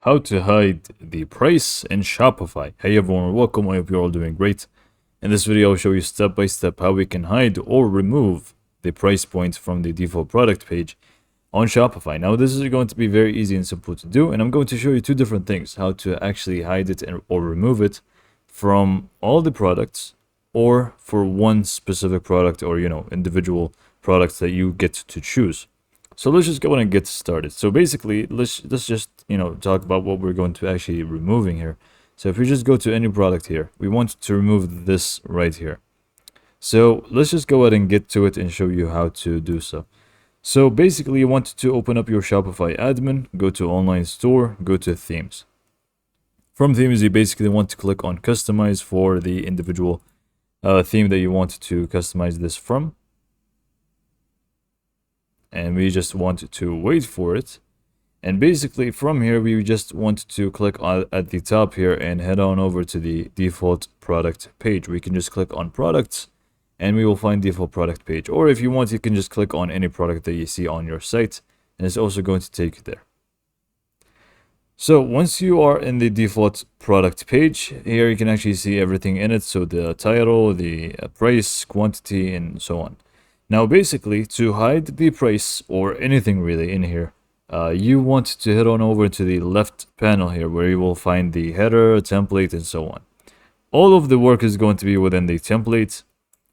How to hide the price in Shopify. Hey everyone, welcome. I hope you're all doing great. In this video, I'll show you step by step how we can hide or remove the price point from the default product page on Shopify. Now, this is going to be very easy and simple to do, and I'm going to show you two different things: how to actually hide it or remove it from all the products, or for one specific product, or individual products that you get to choose. So let's just go in and get started. So basically, let's just talk about what we're going to actually removing here. So if we just go to any product here, we want to remove this right here. So let's just go ahead and get to it and show you how to do so. So basically, you want to open up your Shopify admin, go to online store, go to themes. From themes, you basically want to click on customize for the individual theme that you want to customize this from. And we just want to wait for it. And basically from here, we just want to click at the top here and head on over to the default product page. We can just click on products and we will find default product page. Or if you want, you can just click on any product that you see on your site, and it's also going to take you there. So once you are in the default product page, here you can actually see everything in it. So the title, the price, quantity, and so on. Now, basically, to hide the price or anything really in here, you want to head on over to the left panel here, where you will find the header, template, and so on. All of the work is going to be within the template,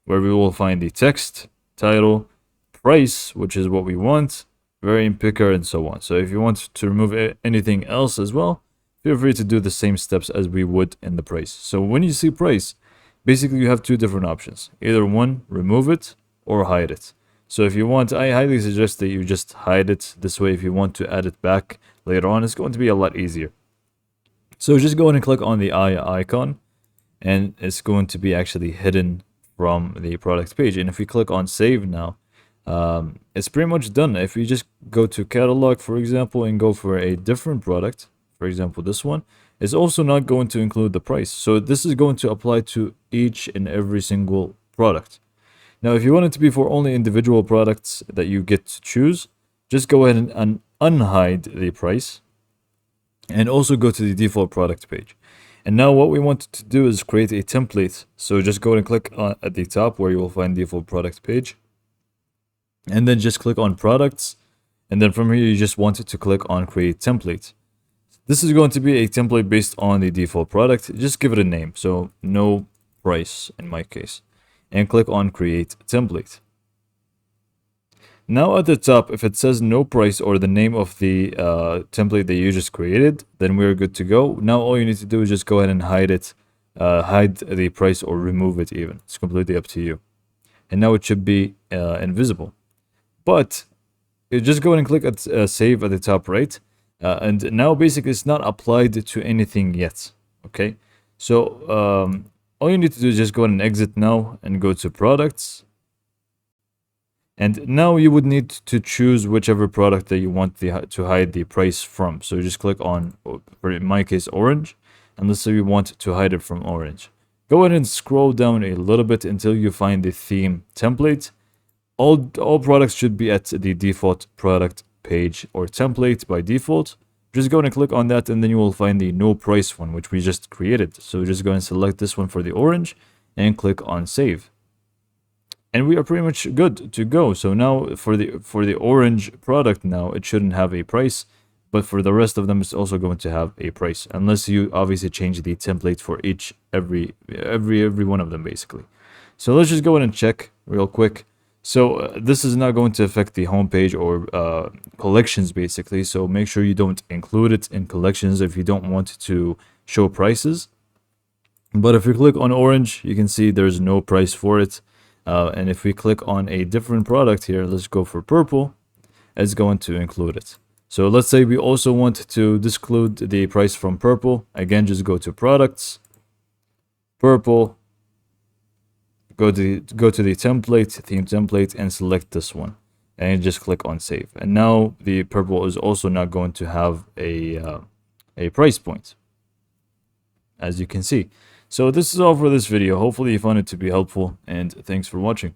where we will find the text, title, price, which is what we want, variant picker, and so on. So if you want to remove anything else as well, feel free to do the same steps as we would in the price. So when you see price, basically you have two different options. Either one, remove it, or hide it. So if you want, I highly suggest that you just hide it. This way, if you want to add it back later on, it's going to be a lot easier. So just go ahead and click on the eye icon, and it's going to be actually hidden from the product page. And if we click on save now, it's pretty much done. If we just go to catalog, for example, and go for a different product, for example this one, it's also not going to include the price. So this is going to apply to each and every single product. Now, if you want it to be for only individual products that you get to choose, just go ahead and unhide the price, and also go to the default product page. And now what we want to do is create a template. So just go ahead and click at the top where you will find default product page, and then just click on products. And then from here, you just want it to click on create template. This is going to be a template based on the default product. Just give it a name. So no price in my case. And click on create template. Now at the top, if it says no price or the name of the template that you just created, then we're good to go. Now all you need to do is just go ahead and hide it, hide the price, or remove it even. It's completely up to you. And now it should be invisible. But you just go ahead and click at save at the top right. And now basically it's not applied to anything yet. Okay, so all you need to do is just go ahead and exit now and go to products. And now you would need to choose whichever product that you want to hide the price from. So you just click on, in my case, orange. And let's say you want to hide it from orange. Go ahead and scroll down a little bit until you find the theme template. All products should be at the default product page or template by default. Just go and click on that, and then you will find the no price one, which we just created. So just go and select this one for the orange and click on save. And we are pretty much good to go. So now for the orange product, now it shouldn't have a price, but for the rest of them, it's also going to have a price, unless you obviously change the template for every one of them basically. So let's just go in and check real quick. So this is not going to affect the homepage or collections basically. So make sure you don't include it in collections if you don't want to show prices. But if you click on orange, you can see there's no price for it. And if we click on a different product here, let's go for purple, it's going to include it. So let's say we also want to exclude the price from purple. Again, just go to products, purple, go to the template, theme template, and select this one, and just click on save. And now the purple is also not going to have a price point, as you can see. So this is all for this video. Hopefully you found it to be helpful, and thanks for watching.